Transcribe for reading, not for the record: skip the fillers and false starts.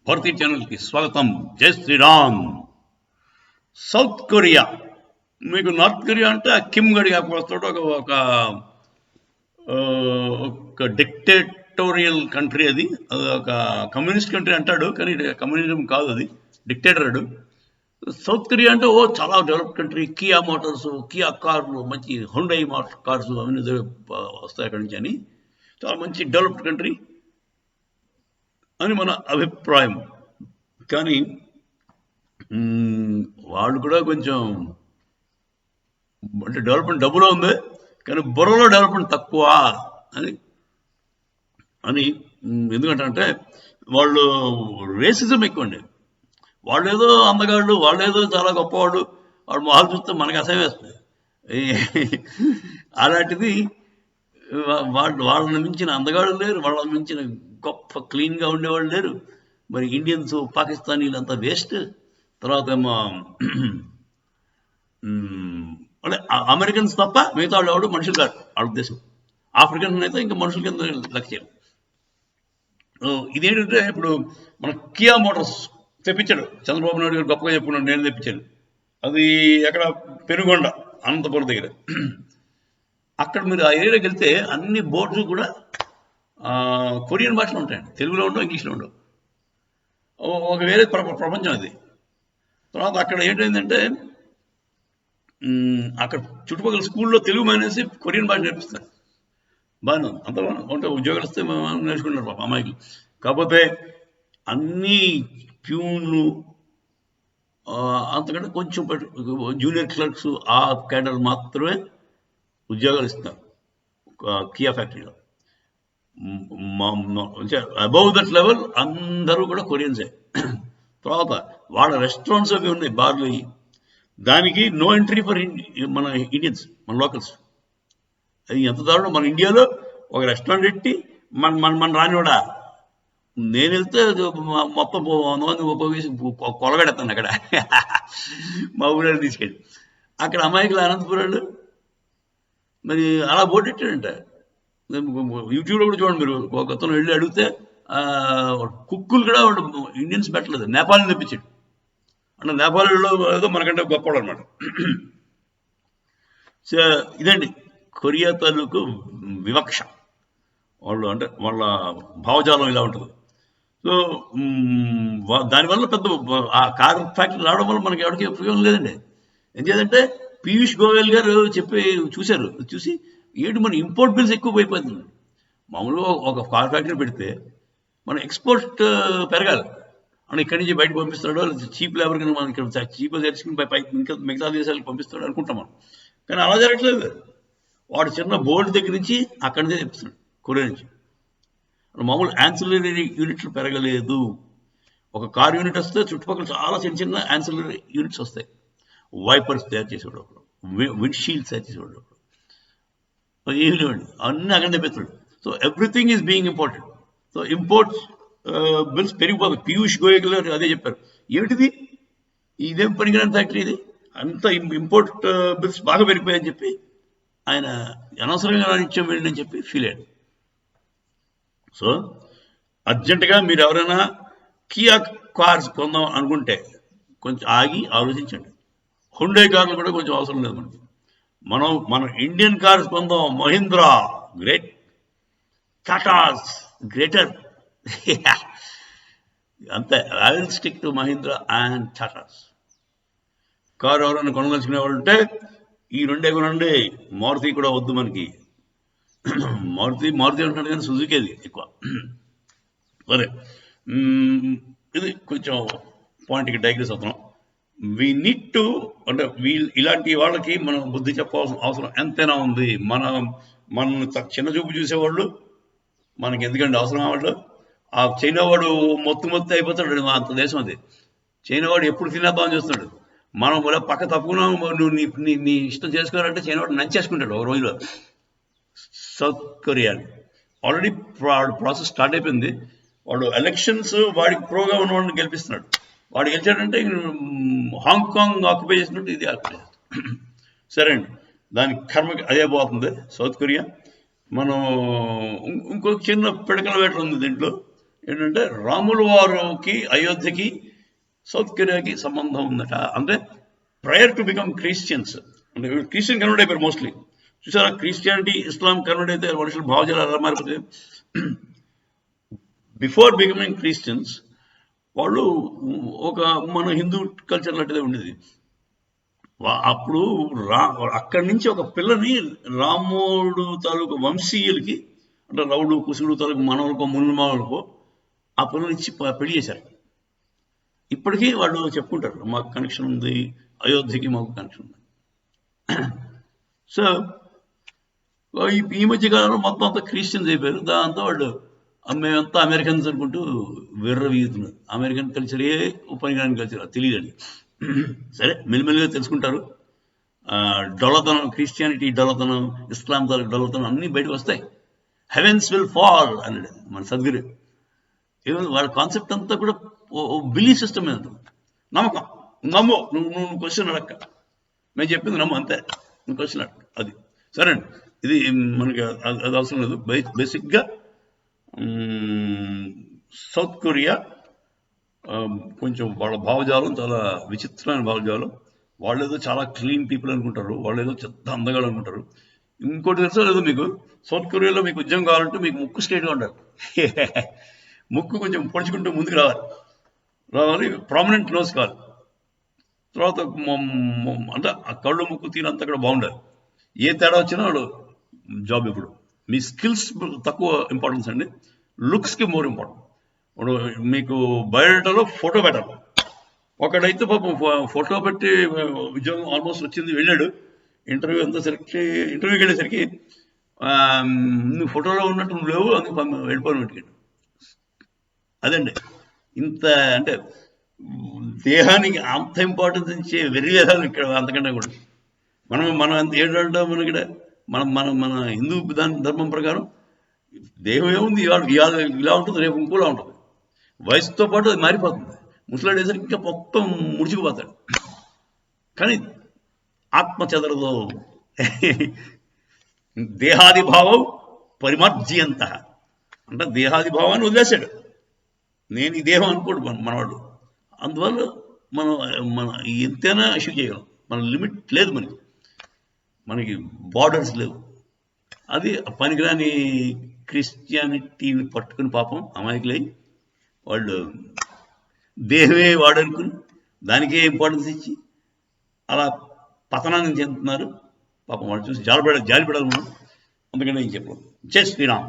భారతీయ ఛానల్కి స్వాగతం. జై శ్రీరామ్. సౌత్ కొరియా, మీకు నార్త్ కొరియా అంటే ఆ కిమ్ గడి వస్తాడు. ఒక ఒక డిక్టేటోరియల్ కంట్రీ, అది ఒక కమ్యూనిస్ట్ కంట్రీ అంటాడు, కానీ కమ్యూనిజం కాదు, అది డిక్టేటర్. సౌత్ కొరియా అంటే చాలా developed country. Kia Motors, Kia కార్లు, మంచి హుండై కార్స్ అవన్నీ వస్తాయి అక్కడి నుంచి అని. చాలా మంచి డెవలప్డ్ కంట్రీ అని మన అభిప్రాయం. కానీ వాళ్ళు కూడా కొంచెం అంటే డెవలప్మెంట్ డబ్బులో ఉంది, కానీ బుర్రలో డెవలప్మెంట్ తక్కువ అని అని ఎందుకంటే వాళ్ళు రేసిజం ఎక్కువ అండి. వాళ్ళు ఏదో అందగాళ్ళు, వాళ్ళు ఏదో చాలా గొప్పవాళ్ళు, వాళ్ళ మొహాలు చూస్తే మనకు అసహ్యం వేస్తుంది. అలాంటిది వాళ్ళని మించిన అందగాళ్ళు లేరు, వాళ్ళని మించిన గొప్ప క్లీన్గా ఉండేవాళ్ళు లేరు. మరి ఇండియన్స్, పాకిస్తానీలు అంతా వేస్ట్. తర్వాత ఏమో అంటే అమెరికన్స్ తప్ప మిగతా వాళ్ళు ఎవరు మనుషులు కాదు వాళ్ళ ఉద్దేశం. ఆఫ్రికన్స్ అయితే ఇంకా మనుషుల కింద లెక్క చేయాలి. ఇదేంటంటే ఇప్పుడు మన కియా మోటార్స్ తెప్పించాడు చంద్రబాబు నాయుడు గారు, గొప్పగా చెప్పుకున్నాడు, నేను తెప్పించాను. అది ఎక్కడ పెనుగొండ, అనంతపురం దగ్గర. అక్కడ మీరు ఆ ఏరియాకి వెళ్తే అన్ని బోర్డ్స్ కూడా కొరియన్ భాషలో ఉంటాయండి, తెలుగులో ఉండవు, ఇంగ్లీష్లో ఉండవు. ఒక వేరే ప్రపంచం అది. తర్వాత అక్కడ ఏంటంటే అక్కడ చుట్టుపక్కల స్కూల్లో తెలుగు మానేసి కొరియన్ భాష నేర్పిస్తారు. బాగానే ఉంది, అంత బాగా ఉంటే ఉద్యోగాలు వస్తే నేర్చుకుంటున్నారు పాప అమ్మాయికి. కాకపోతే అన్ని ప్యూన్లు, అంతకంటే కొంచెం జూనియర్ క్లర్క్స్, ఆ క్యాడర్ మాత్రమే ఉద్యోగాలు ఇస్తున్నారు కియా ఫ్యాక్టరీలో. అబౌవ్ దట్ లెవెల్ అందరూ కూడా కొరియన్సే. తర్వాత వాళ్ళ రెస్టారెంట్స్ అవి ఉన్నాయి, బార్లు. దానికి నో ఎంట్రీ ఫర్ మన ఇండియన్స్, మన లోకల్స్. అది ఎంత దారుణం. మన ఇండియాలో ఒక రెస్టారెంట్ పెట్టి మన రానివాడా, నేను వెళ్తే మొత్తం 100 మంది ఉపయోగించి కొలగడతాను అక్కడ. మా ఊళ్ళో తీసుకెళ్ళి అక్కడ అమాయకులు అనంతపురాలు మరి అలా బోటెట్టాడంట. యూట్యూబ్లో కూడా చూడండి మీరు. ఒక అతను వెళ్ళి అడిగితే కుక్కులు కూడా వాడు ఇండియన్స్ పెట్టలేదు, నేపాల్ని తెప్పించాడు. అంటే నేపాల్లో ఏదో మనకంటే గొప్పవాడు అనమాట. సో ఇదండి కొరియా తాలూకు వివక్ష. వాళ్ళు అంటే వాళ్ళ భావజాలం ఇలా ఉంటుంది. సో దానివల్ల పెద్ద ఆ కార్ ఫ్యాక్టరీ రావడం వల్ల మనకి ఎవరికి ఉపయోగం లేదండి. ఎందుకంటే పీయూష్ గోయల్ గారు చూసి ఏంటి మన ఇంపోర్ట్ బిల్స్ ఎక్కువ అయిపోతుంది. మామూలుగా ఒక కార్ ఫ్యాక్టరీ పెడితే మన ఎక్స్పోర్ట్ పెరగాలి అని ఇక్కడి నుంచి బయటకు పంపిస్తాడు, చీప్ లేబర్ కింద మనం ఇక్కడ చీప్గా తెచ్చుకుని ఇంకా మిగతా దేశాలకు పంపిస్తాడు అనుకుంటాం మనం. కానీ అలా జరగట్లేదు. వాడు చిన్న బోర్డు దగ్గర నుంచి అక్కడి నుంచే తెప్పిస్తున్నాడు, కొరియా నుంచి. మామూలు యాన్సిలరీ యూనిట్లు పెరగలేదు. ఒక కార్ యూనిట్ వస్తే చుట్టుపక్కల చాలా చిన్న చిన్న యాన్సిలరీ యూనిట్స్ వస్తాయి. వైపర్స్ తయారు చేసేవాడు ఒకడు, విండ్షీల్డ్స్ తయారు చేసేవాడు ఒకడు, ఏమి లేవండి, అన్నీ అక్కడ తెప్పిస్తాడు. So everything is being important. So imports bills పెరిగిపోతుంది. పీయూష్ గోయల్ గారు అదే చెప్పారు. ఏమిటిది, ఇదేం పనికిరాని ఫ్యాక్టరీ ఇది, అంత ఇంపోర్ట్ బిల్స్ బాగా పెరిగిపోయాయని చెప్పి ఆయన అనవసరంగా రానిచ్చాం వెళ్ళని చెప్పి ఫీల్ అయ్యాడు. సో అర్జెంటుగా మీరు ఎవరైనా కియా కార్స్ కొందాం అనుకుంటే కొంచెం ఆగి ఆలోచించండి. హుండై కార్లు కూడా కొంచెం అవసరం లేదు మనకి. మన ఇండియన్ కార్స్ కొందాం. Mahindra great, Tatas greater. అంతే. I will stick to Mahindra and Tatas. Car ఎవరైనా కొనదలుచుకునే వాళ్ళు ఉంటే ఈ రెండే కొనండి. మారుతి కూడా వద్దు మనకి. మారుతి అంటాడు కానీ సుజుకేది ఎక్కువ. సరే, ఇది కొంచెం పాయింట్కి డైగ్రెస్ అవుతున్నాం. వీ నీడ్ టు అంటే ఇలాంటి వాళ్ళకి మనం బుద్ధి చెప్పాల్సిన అవసరం ఎంతైనా ఉంది. మన చిన్న చూపు చూసేవాళ్ళు మనకి ఎందుకంటే అవసరం. వాళ్ళు ఆ చైనా వాడు మొత్తం అయిపోతాడు, అంత దేశం అది. చైనా వాడు ఎప్పుడు తినేద్దామని చూస్తున్నాడు. మనం పక్క తప్పుకున్నాం, నువ్వు నీ ఇష్టం చేసుకోవాలంటే చైనా వాడు నంచేసుకుంటాడు ఒక రోజులో. South Korea already process start అయిపోయింది. వాడు ఎలక్షన్స్ వాడికి ప్రోగా ఉన్నవాడిని గెలిపిస్తున్నాడు. వాడు గెలిచాడంటే హాంకాంగ్ ఆక్యుపై చేసినట్టు ఇది ఆక్యుపై చేస్తాడు. సరే అండి, దాని కర్మకి అదే పోతుంది సౌత్ కొరియా. మనం ఇంకొక చిన్న పిడకల వేట ఉంది దీంట్లో. ఏంటంటే రాముల వారికి అయోధ్యకి సౌత్ కొరియాకి సంబంధం ఉందట. అంటే ప్రయర్ టు బికమ్ క్రిస్టియన్స్, అంటే క్రిస్టియన్ కన్వర్ట్ అయిపోయారు మోస్ట్లీ. చూసారా, క్రిస్టియానిటీ ఇస్లాం కన్వర్ట్ అయితే మనుషులు భావజాలు ఎలా మారిపోతాయి. బిఫోర్ బికమింగ్ క్రిస్టియన్స్ వాళ్ళు ఒక మన హిందూ కల్చర్ లాంటిదే ఉండేది. అప్పుడు అక్కడి నుంచి ఒక పిల్లని రాముడు తాలూకు వంశీయులకి, అంటే రౌడు కుసుడు తాలూకు మనవలకో మునిమావులకో ఆ పిల్లనిచ్చి పెళ్లి చేశారు. ఇప్పటికీ వాళ్ళు చెప్పుకుంటారు మాకు కనెక్షన్ ఉంది, అయోధ్యకి మాకు కనెక్షన్ ఉంది. సో ఈ మధ్య కాలంలో మొత్తం అంతా క్రిస్టియన్స్ అయిపోయారు. దాంతో వాళ్ళు మేమంతా అమెరికన్స్ అనుకుంటూ వీగుతున్నారు. అమెరికన్ కల్చర్ ఏ ఉపయోగానికి కల్చర్ తెలియదండి. సరే, మెల్లిమెల్లిగా తెలుసుకుంటారు. డొల్లతనం, క్రిస్టియానిటీ డొల్లతనం, ఇస్లాం తాలూకు డొల్లతనం అన్నీ బయటకు వస్తాయి. హెవెన్స్ విల్ ఫాల్ అన్నాడు మన సద్గురు. ఏమో వాళ్ళ కాన్సెప్ట్ అంతా కూడా బిలీఫ్ సిస్టమ్ మీద ఉంటుంది. నమ్మకం, నమ్ము, నువ్వు క్వశ్చన్ అడక్క, మేము చెప్పింది నమ్ము అంతే, నువ్వు క్వశ్చన్ అడక్క. అది సరే అండి. ఇది మనకి అది అవసరం లేదు. బేసిక్గా సౌత్ కొరియా కొంచెం వాళ్ళ భావజాలం చాలా విచిత్రమైన భావజాలం. వాళ్ళు ఏదో చాలా క్లీన్ పీపుల్ అనుకుంటారు, వాళ్ళు ఏదో చెత్త అందగాళ్ళు అనుకుంటారు. ఇంకోటి తెలుసా లేదు మీకు, సౌత్ కొరియాలో మీకు ఉద్యోగం కావాలంటే మీకు ముక్కు స్ట్రైట్గా ఉండాలి. ముక్కు కొంచెం పొడుచుకుంటూ ముందుకు రావాలి, ప్రామినెంట్ నోస్ కావాలి. తర్వాత అంటే ఆ కళ్ళు ముక్కు తీరంతా కూడా బాగుండాలి. ఏ తేడా వచ్చినా వాళ్ళు జాబ్. ఇప్పుడు మీ స్కిల్స్ తక్కువ ఇంపార్టెన్స్ అండి, లుక్స్కి మోర్ ఇంపార్టెంట్. ఇప్పుడు మీకు బయోడేటాలో ఫోటో పెట్టాలి. ఒకడైతే పాపం ఫోటో పెట్టి ఉద్యోగం ఆల్మోస్ట్ వచ్చింది, వెళ్ళాడు ఇంటర్వ్యూకి వెళ్ళేసరికి నువ్వు ఫోటోలో ఉన్నట్టు నువ్వు లేవు, అందుకు వెళ్ళిపోయిన పెట్టుకోండి. అదండి ఇంత, అంటే దేహానికి అంత ఇంపార్టెన్స్ ఇచ్చే వెర్రివేదాలు ఇక్కడ అంతకంటే కూడా. మనం అంత ఏంటంటే మన ఇక్కడ మన హిందూ ధర్మం ప్రకారం దేహం ఏముంది, ఇవాళ ఇలా ఉంటుంది, రేపు ఇంకోలా ఉంటుంది. వయసుతో పాటు అది మారిపోతుంది. ముసలాడేసరికి ఇంకా మొత్తం ముడిచిపోతాడు. కానీ ఆత్మ చెదరదు. దేహాదిభావం పరిమార్జ్యంత, అంటే దేహాదిభావాన్ని వదిలేశాడు. నేను ఈ దేహం అనుకోడు మనవాడు. అందువల్ల మన ఎంతైనా అచీవ్ చేయగలం. మన లిమిట్ లేదు, మనకి బార్డర్స్ లేవు. అది పనికిరాని క్రిస్టియానిటీని పట్టుకుని పాపం అమాయకులై వాళ్ళు దేహమే వాడనుకుని దానికే ఇంపార్టెన్స్ ఇచ్చి అలా పతనాన్ని చెందుతున్నారు. పాపం వాళ్ళు చూసి జాలిపడాలి మనం. అందుకని నేను చెప్పను. జై శ్రీరామ్.